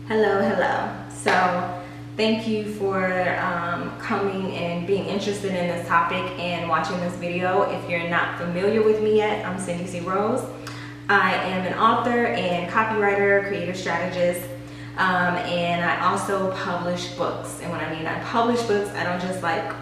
Hello. So thank you for coming and being interested in this topic and watching this video. If you're not familiar with me yet, I'm Cindy C. Rose. I am an author and copywriter, creative strategist, and I also publish books. And when I mean I publish books, I don't just like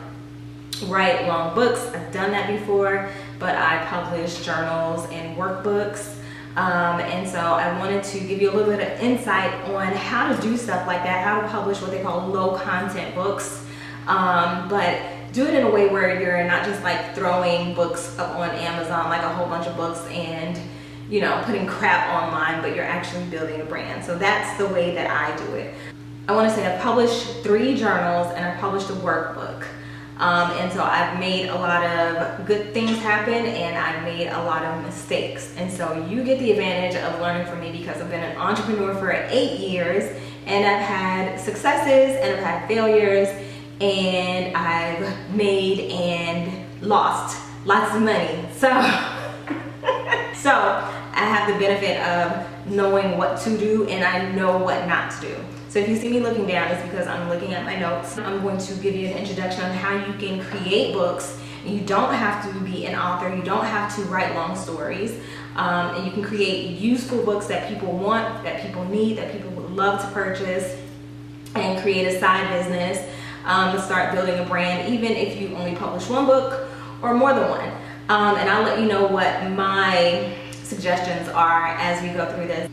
write long books. I've done that before, but I publish journals and workbooks. And so I wanted to give you a little bit of insight on how to do stuff like that, how to publish what they call low content books, but do it in a way where you're not just like throwing books up on Amazon, like a whole bunch of books, and putting crap online, but you're actually building a brand. So that's the way that I do it. I want to say I've published 3 journals and I published a workbook. And so I've made a lot of good things happen and I've made a lot of mistakes. And so you get the advantage of learning from me because I've been an entrepreneur for 8 years and I've had successes and I've had failures and I've made and lost lots of money. So I have the benefit of knowing what to do and I know what not to do. So if you see me looking down, it's because I'm looking at my notes. I'm going to give you an introduction on how you can create books. You don't have to be an author. You don't have to write long stories. And you can create useful books that people want, that people need, that people would love to purchase, and create a side business to start building a brand, even if you only publish one book or more than one. And I'll let you know what my suggestions are as we go through this.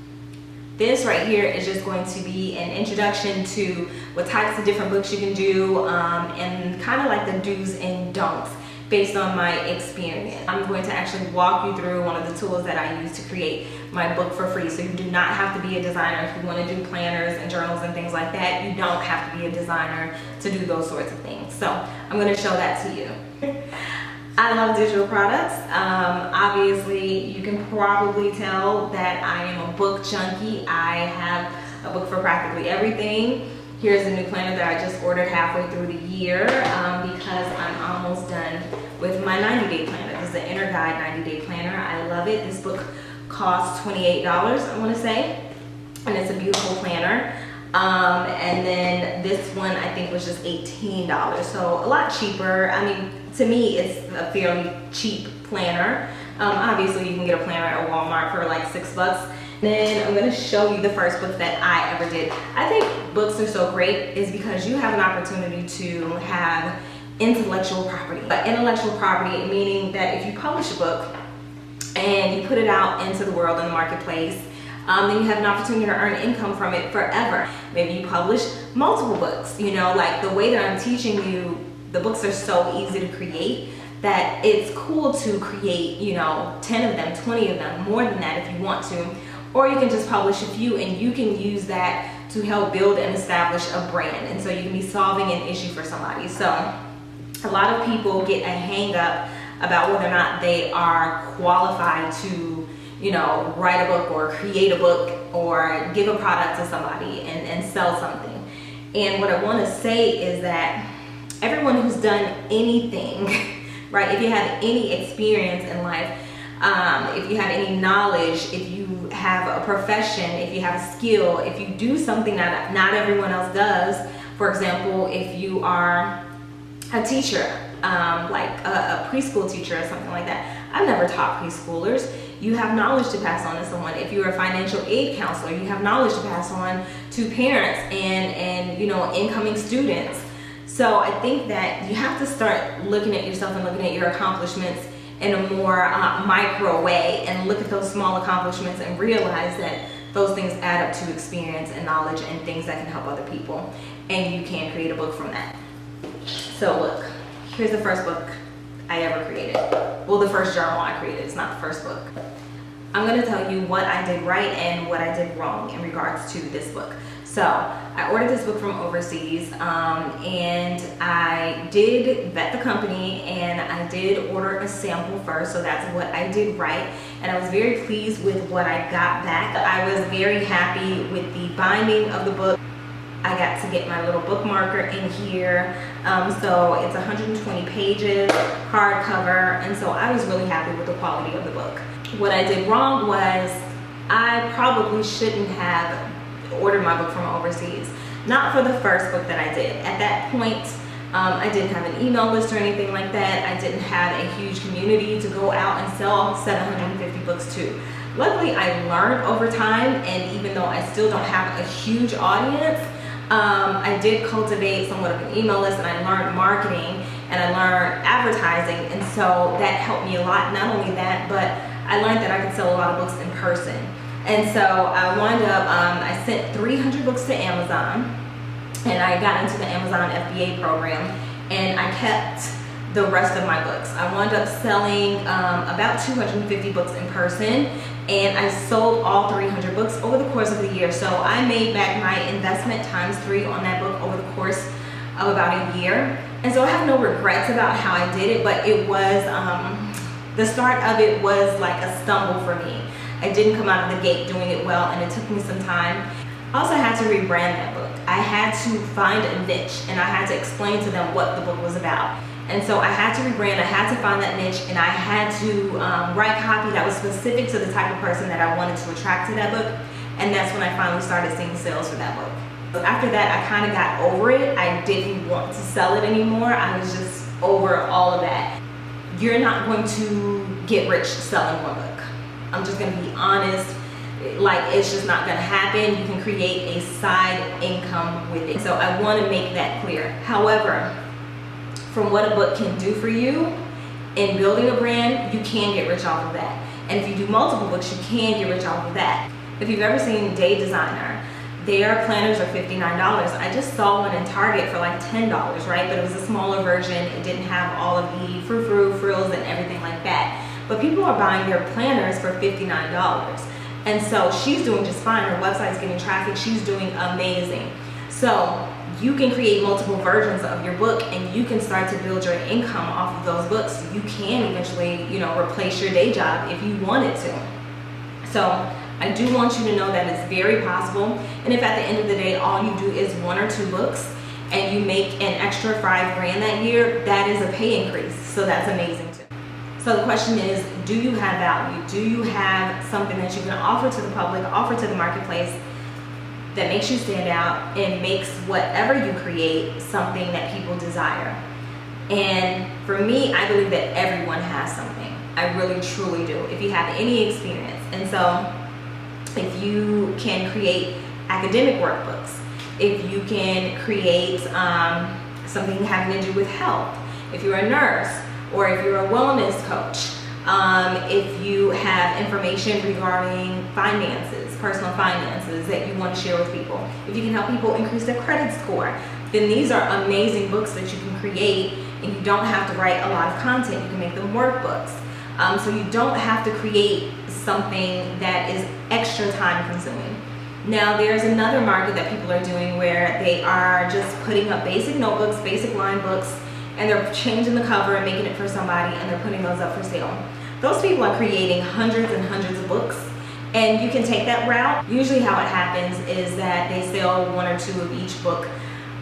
This right here is just going to be an introduction to what types of different books you can do and kind of like the do's and don'ts based on my experience. I'm going to actually walk you through one of the tools that I use to create my book for free. So you do not have to be a designer if you want to do planners and journals and things like that. You don't have to be a designer to do those sorts of things. So I'm going to show that to you. I love digital products. Obviously, you can probably tell that I am a book junkie. I have a book for practically everything. Here's a new planner that I just ordered halfway through the year because I'm almost done with my 90-day planner. This is the Inner Guide 90-day planner. I love it. This book costs $28, I want to say, and it's a beautiful planner. And then this one I think was just $18, so a lot cheaper. I mean, to me it's a fairly cheap planner. Obviously you can get a planner at Walmart for like $6. Then I'm going to show you the first book that I ever did. I think books are so great is because you have an opportunity to have intellectual property. But intellectual property meaning that if you publish a book and you put it out into the world in the marketplace, then you have an opportunity to earn income from it forever. Maybe you publish multiple books, like the way that I'm teaching you, the books are so easy to create that it's cool to create, 10 of them, 20 of them, more than that if you want to. Or you can just publish a few and you can use that to help build and establish a brand. And so you can be solving an issue for somebody. So a lot of people get a hang up about whether or not they are qualified to write a book or create a book or give a product to somebody and sell something. And what I want to say is that everyone who's done anything, right, if you have any experience in life, if you have any knowledge, if you have a profession, if you have a skill, if you do something that not everyone else does, for example, if you are a teacher, like a preschool teacher or something like that. I've never taught preschoolers. You have knowledge to pass on to someone. If you're a financial aid counselor, you have knowledge to pass on to parents and incoming students. So I think that you have to start looking at yourself and looking at your accomplishments in a more micro way and look at those small accomplishments and realize that those things add up to experience and knowledge and things that can help other people. And you can create a book from that. So look, here's the first book I ever created. Well, the first journal I created, it's not the first book. I'm gonna tell you what I did right and what I did wrong in regards to this book. So I ordered this book from overseas and I did vet the company and I did order a sample first, so that's what I did right. And I was very pleased with what I got back. I was very happy with the binding of the book. I got to get my little bookmarker in here. So it's 120 pages, hardcover, and so I was really happy with the quality of the book. What I did wrong was I probably shouldn't have ordered my book from overseas. Not for the first book that I did. At that point, I didn't have an email list or anything like that. I didn't have a huge community to go out and sell 750 books to. Luckily, I learned over time, and even though I still don't have a huge audience, I did cultivate somewhat of an email list, and I learned marketing and I learned advertising, and so that helped me a lot. Not only that, but I learned that I could sell a lot of books in person. And so I wound up, I sent 300 books to Amazon, and I got into the Amazon FBA program, and I kept the rest of my books. I wound up selling about 250 books in person, and I sold all 300 books over the course of the year. So I made back my investment ×3 on that book over the course of about a year. And so I have no regrets about how I did it, but it was, the start of it was like a stumble for me. I didn't come out of the gate doing it well, and it took me some time. I also had to rebrand that book. I had to find a niche, and I had to explain to them what the book was about. And so I had to rebrand, I had to find that niche, and I had to write copy that was specific to the type of person that I wanted to attract to that book. And that's when I finally started seeing sales for that book. So after that, I kind of got over it. I didn't want to sell it anymore. I was just over all of that. You're not going to get rich selling one book. I'm just going to be honest. Like, it's just not going to happen. You can create a side income with it. So I want to make that clear. However, from what a book can do for you in building a brand, you can get rich off of that. And if you do multiple books, you can get rich off of that. If you've ever seen Day Designer, their planners are $59. I just saw one in Target for like $10, right? But it was a smaller version. It didn't have all of the frou-frou, frills, and everything like that. But people are buying their planners for $59. And so she's doing just fine. Her website's getting traffic. She's doing amazing. So you can create multiple versions of your book, and you can start to build your income off of those books. You can eventually, replace your day job if you wanted to. So I do want you to know that it's very possible. And if at the end of the day, all you do is 1 or 2 books and you make an extra $5 grand that year, that is a pay increase. So that's amazing too. So the question is, do you have value? Do you have something that you can offer to the public, offer to the marketplace that makes you stand out and makes whatever you create something that people desire? And for me, I believe that everyone has something. I really, truly do, if you have any experience. And so if you can create academic workbooks, if you can create something having to do with health, if you're a nurse, or if you're a wellness coach, if you have information regarding finances, personal finances that you want to share with people, if you can help people increase their credit score, then these are amazing books that you can create, and you don't have to write a lot of content. You can make them workbooks. So you don't have to create something that is extra time consuming. Now there's another market that people are doing where they are just putting up basic notebooks, basic line books, and they're changing the cover and making it for somebody, and they're putting those up for sale. Those people are creating hundreds and hundreds of books, and you can take that route. Usually how it happens is that they sell 1 or 2 of each book,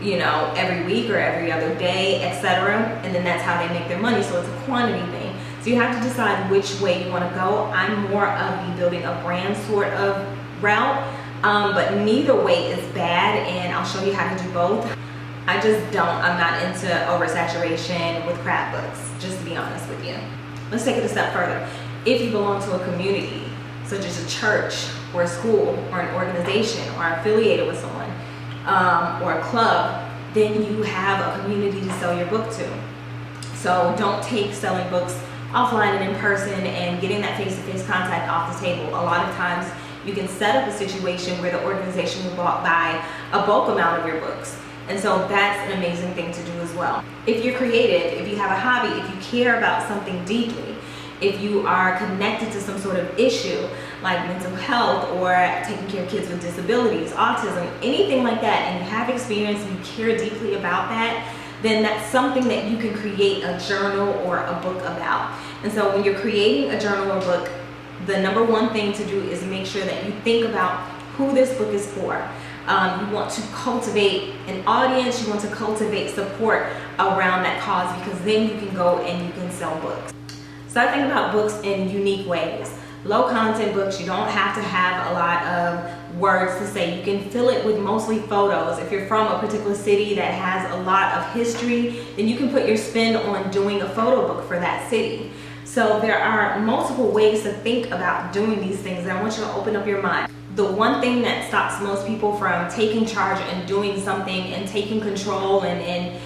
every week or every other day, etc. And then that's how they make their money. So it's a quantity thing. So you have to decide which way you want to go. I'm more of the building a brand sort of route, but neither way is bad, and I'll show you how to do both. I'm not into oversaturation with crap books, just to be honest with you. Let's take it a step further. If you belong to a community, such as a church or a school or an organization, or affiliated with someone, or a club, then you have a community to sell your book to. So don't take selling books offline and in person and getting that face-to-face contact off the table. A lot of times you can set up a situation where the organization will buy a bulk amount of your books. And so that's an amazing thing to do as well. If you're creative, if you have a hobby, if you care about something deeply, if you are connected to some sort of issue like mental health or taking care of kids with disabilities, autism, anything like that, and you have experience and you care deeply about that, then that's something that you can create a journal or a book about. And so when you're creating a journal or book, the #1 thing to do is make sure that you think about who this book is for. You want to cultivate an audience, you want to cultivate support around that cause, because then you can go and you can sell books. So I think about books in unique ways. Low content books, you don't have to have a lot of words to say. You can fill it with mostly photos. If you're from a particular city that has a lot of history, then you can put your spin on doing a photo book for that city. So there are multiple ways to think about doing these things, and I want you to open up your mind. The one thing that stops most people from taking charge and doing something and taking control and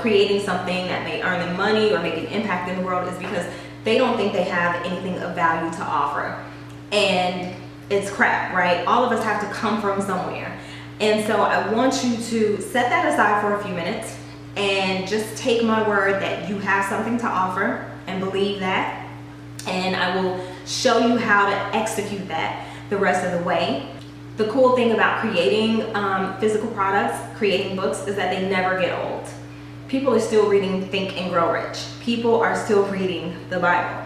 creating something that may earn them money or make an impact in the world is because they don't think they have anything of value to offer. And it's crap, right? All of us have to come from somewhere. And so I want you to set that aside for a few minutes and just take my word that you have something to offer and believe that. And I will show you how to execute that the rest of the way. The cool thing about creating physical products, creating books, is that they never get old. People are still reading Think and Grow Rich. People are still reading the Bible.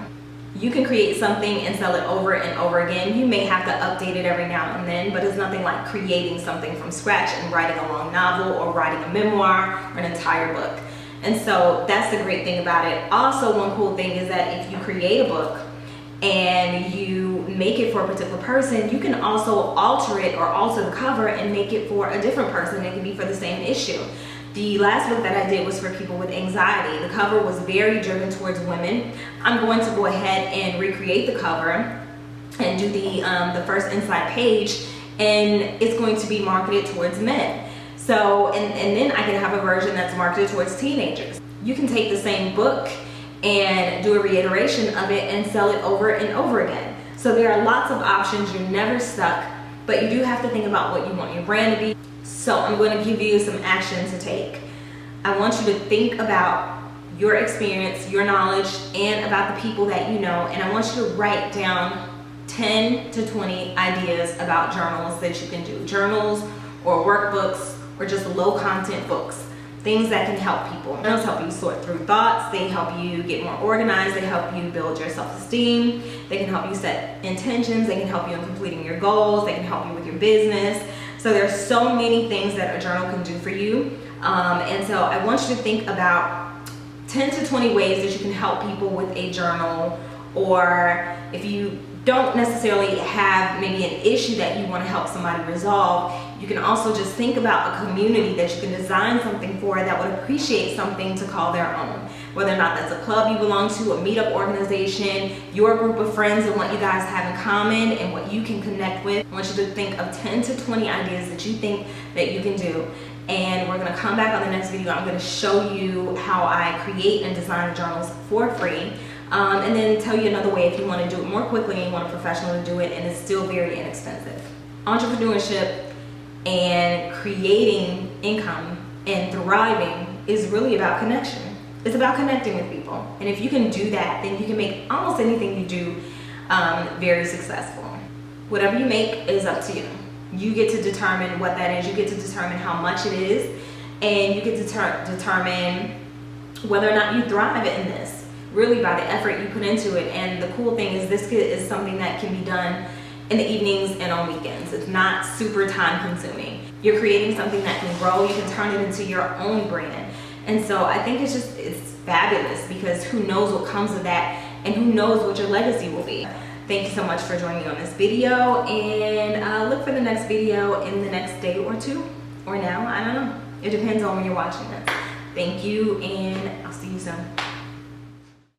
You can create something and sell it over and over again. You may have to update it every now and then, but it's nothing like creating something from scratch and writing a long novel or writing a memoir or an entire book. And so that's the great thing about it. Also, one cool thing is that if you create a book and you make it for a particular person, you can also alter it or alter the cover and make it for a different person. It can be for the same issue. The last book that I did was for people with anxiety. The cover was very driven towards women. I'm going to go ahead and recreate the cover and do the first inside page, and it's going to be marketed towards men. So, and then I can have a version that's marketed towards teenagers. You can take the same book and do a reiteration of it and sell it over and over again. So there are lots of options. You're never stuck, but you do have to think about what you want your brand to be. So I'm going to give you some action to take. I want you to think about your experience, your knowledge, and about the people that you know, and I want you to write down 10 to 20 ideas about journals that you can do. Journals or workbooks or just low content books. Things that can help people. Journals help you sort through thoughts. They help you get more organized. They help you build your self-esteem. They can help you set intentions. They can help you in completing your goals. They can help you with your business. So there's so many things that a journal can do for you. And so I want you to think about 10 to 20 ways that you can help people with a journal, or if you don't necessarily have maybe an issue that you want to help somebody resolve, you can also just think about a community that you can design something for that would appreciate something to call their own. Whether or not that's a club you belong to, a meetup organization, your group of friends, and what you guys have in common and what you can connect with. I want you to think of 10 to 20 ideas that you think that you can do. And we're going to come back on the next video. I'm going to show you how I create and design journals for free. And then tell you another way if you want to do it more quickly and you want a professional to do it and it's still very inexpensive. Entrepreneurship and creating income and thriving is really about connection. It's about connecting with people. And if you can do that, then you can make almost anything you do very successful. Whatever you make is up to you. You get to determine what that is. You get to determine how much it is. And you get to determine whether or not you thrive in this, really by the effort you put into it. And the cool thing is this is something that can be done in the evenings and on weekends. It's not super time consuming. You're creating something that can grow. You can turn it into your own brand. And so I think it's fabulous, because who knows what comes of that and who knows what your legacy will be. Thank you so much for joining me on this video, and look for the next video in the next day or two, or now, I don't know. It depends on when you're watching this. Thank you, and I'll see you soon.